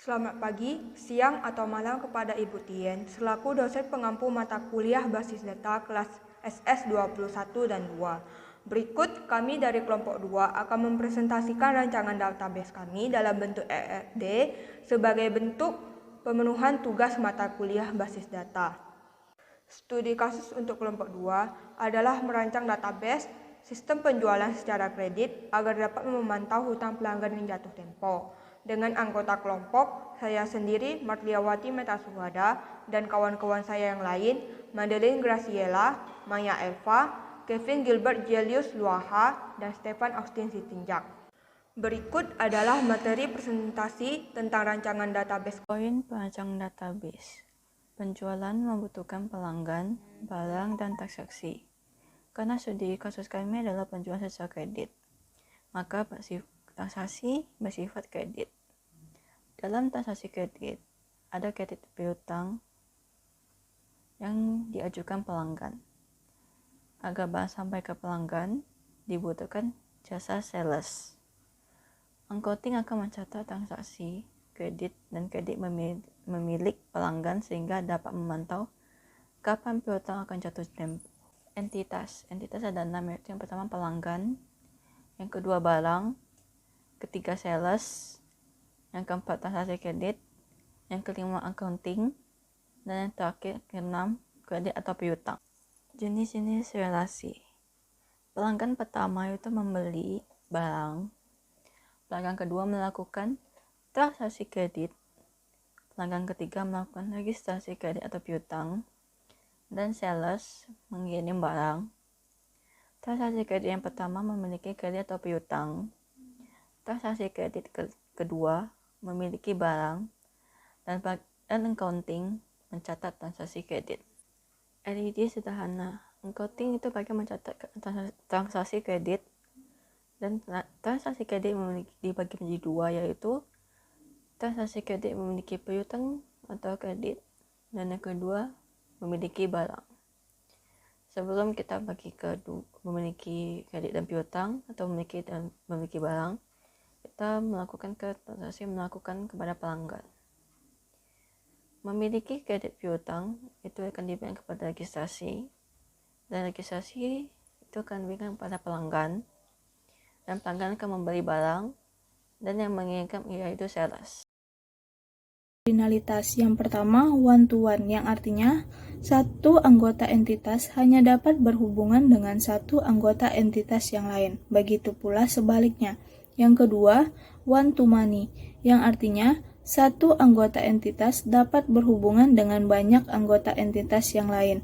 Selamat pagi, siang, atau malam kepada Ibu Tien, selaku dosen pengampu mata kuliah basis data kelas SS21 dan 2. Berikut kami dari kelompok 2 akan mempresentasikan rancangan database kami dalam bentuk ERD sebagai bentuk pemenuhan tugas mata kuliah basis data. Studi kasus untuk kelompok 2 adalah merancang database sistem penjualan secara kredit agar dapat memantau hutang pelanggan yang jatuh tempo. Dengan anggota kelompok, saya sendiri, Marliawati Metasuhada, dan kawan-kawan saya yang lain, Madeline Graciela, Maya Elva, Kevin Gilbert Jelius Luaha, dan Stefan Austin Sitinjak. Berikut adalah materi presentasi tentang rancangan database. Poin perancang database. Penjualan membutuhkan pelanggan, barang, dan transaksi. Karena studi kasus kami adalah penjualan secara kredit, maka transaksi bersifat kredit. Dalam transaksi kredit, ada kredit piutang yang diajukan pelanggan. Agar barang sampai ke pelanggan, dibutuhkan jasa sales. Accounting akan mencatat transaksi kredit dan kredit memilik pelanggan sehingga dapat memantau kapan piutang akan jatuh tempo. Entitas ada 6, yaitu yang pertama pelanggan, yang kedua barang, ketiga sales, yang keempat transaksi kredit, yang kelima accounting, dan yang terakhir keenam kredit atau piutang. Jenis-jenis relasi. Pelanggan pertama yaitu membeli barang, pelanggan kedua melakukan transaksi kredit, pelanggan ketiga melakukan registrasi kredit atau piutang, dan sales mengirim barang. Transaksi kredit yang pertama memiliki kredit atau piutang. Transaksi kredit kedua memiliki barang, dan accounting mencatat transaksi kredit. LED sederhana. Accounting itu bagian mencatat transaksi kredit, dan transaksi kredit dibagi menjadi dua, yaitu transaksi kredit memiliki piutang atau kredit, dan yang kedua memiliki barang. Sebelum kita bagi ke memiliki kredit dan piutang atau memiliki barang, kita melakukan transaksi kepada pelanggan. Memiliki kredit piutang itu akan diberikan kepada registrasi, dan registrasi itu akan diberikan kepada pelanggan, dan pelanggan akan membeli barang, dan yang mengirimkan yaitu sales. Kardinalitas yang pertama one-to-one, yang artinya satu anggota entitas hanya dapat berhubungan dengan satu anggota entitas yang lain. Begitu pula sebaliknya. Yang kedua one-to-many, yang artinya satu anggota entitas dapat berhubungan dengan banyak anggota entitas yang lain,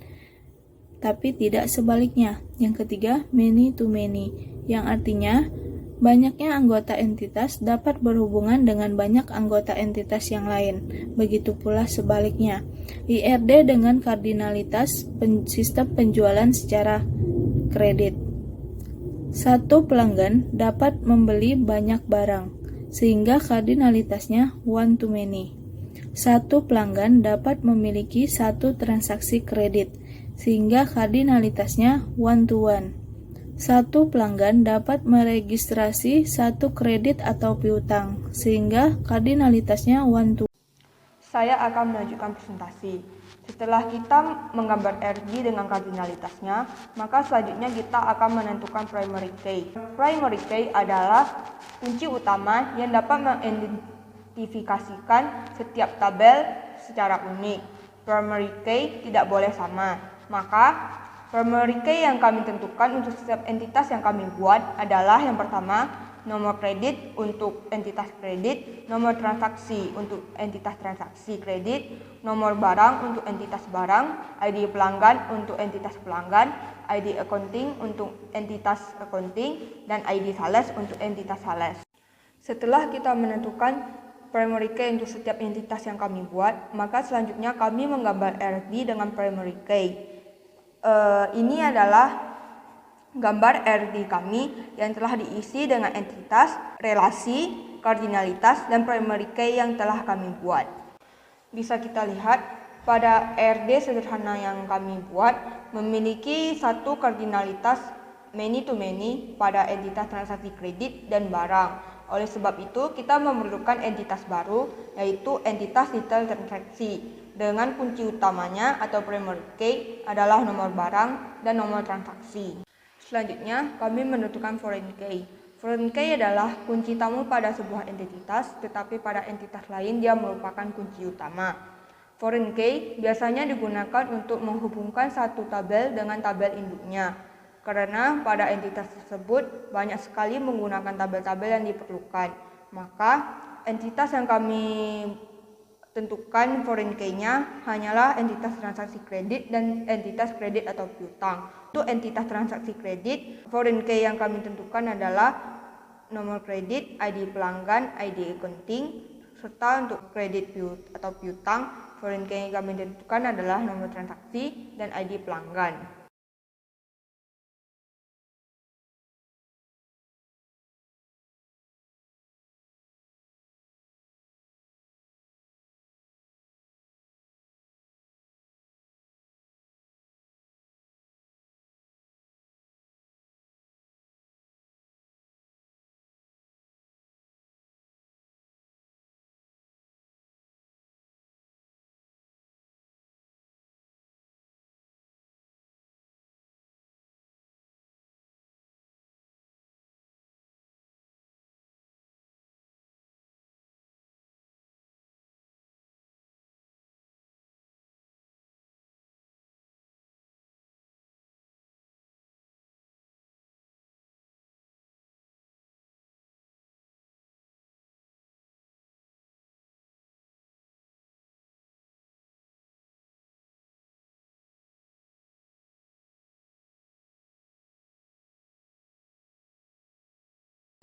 tapi tidak sebaliknya. Yang ketiga many-to-many, yang artinya banyaknya anggota entitas dapat berhubungan dengan banyak anggota entitas yang lain. Begitu pula sebaliknya. IRD dengan kardinalitas sistem penjualan secara kredit. Satu pelanggan dapat membeli banyak barang, sehingga kardinalitasnya one to many. Satu pelanggan dapat memiliki satu transaksi kredit, sehingga kardinalitasnya one to one. Satu pelanggan dapat meregistrasi satu kredit atau piutang, sehingga kardinalitasnya one to. Saya akan melanjutkan presentasi. Setelah kita menggambar RG dengan kardinalitasnya, maka selanjutnya kita akan menentukan primary key. Primary key adalah kunci utama yang dapat mengidentifikasikan setiap tabel secara unik. Primary key tidak boleh sama, maka primary key yang kami tentukan untuk setiap entitas yang kami buat adalah yang pertama, nomor kredit untuk entitas kredit, nomor transaksi untuk entitas transaksi kredit, nomor barang untuk entitas barang, ID pelanggan untuk entitas pelanggan, ID accounting untuk entitas accounting, dan ID sales untuk entitas sales. Setelah kita menentukan primary key untuk setiap entitas yang kami buat, maka selanjutnya kami menggambar RD dengan primary key. Ini adalah gambar RD kami yang telah diisi dengan entitas, relasi, kardinalitas, dan primary key yang telah kami buat. Bisa kita lihat pada RD sederhana yang kami buat memiliki satu kardinalitas many to many pada entitas transaksi kredit dan barang. Oleh sebab itu, kita memerlukan entitas baru, yaitu entitas detail transaksi. Dengan kunci utamanya atau primary key adalah nomor barang dan nomor transaksi. Selanjutnya, kami menentukan foreign key. Foreign key adalah kunci tamu pada sebuah entitas, tetapi pada entitas lain dia merupakan kunci utama. Foreign key biasanya digunakan untuk menghubungkan satu tabel dengan tabel induknya, karena pada entitas tersebut banyak sekali menggunakan tabel-tabel yang diperlukan. Maka, entitas yang kami tentukan foreign key-nya hanyalah entitas transaksi kredit dan entitas kredit atau piutang. Untuk entitas transaksi kredit, foreign key yang kami tentukan adalah nomor kredit, ID pelanggan, ID accounting, serta untuk kredit atau piutang, foreign key yang kami tentukan adalah nomor transaksi dan ID pelanggan.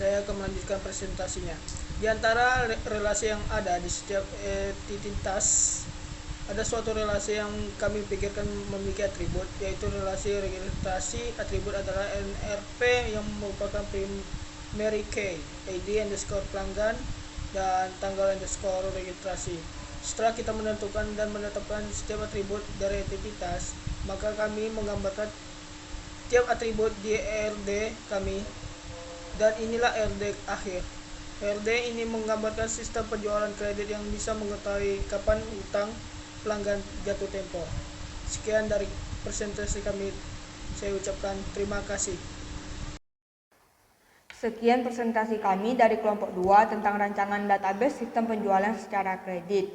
Saya akan melanjutkan presentasinya. Di antara relasi yang ada di setiap entitas, ada suatu relasi yang kami pikirkan memiliki atribut, yaitu relasi registrasi. Atribut adalah NRP yang merupakan primary key, ID underscore pelanggan, dan tanggal underscore registrasi. Setelah kita menentukan dan menetapkan setiap atribut dari entitas, maka kami menggambarkan tiap atribut di RD kami, dan inilah RD akhir. RD ini menggambarkan sistem penjualan kredit yang bisa mengetahui kapan utang pelanggan jatuh tempo. Sekian dari presentasi kami. Saya ucapkan terima kasih. Sekian presentasi kami dari kelompok 2 tentang rancangan database sistem penjualan secara kredit.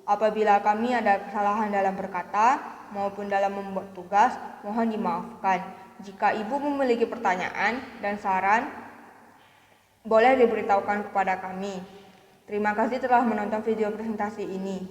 Apabila kami ada kesalahan dalam berkata maupun dalam membuat tugas, mohon dimaafkan. Jika Ibu memiliki pertanyaan dan saran, boleh diberitahukan kepada kami. Terima kasih telah menonton video presentasi ini.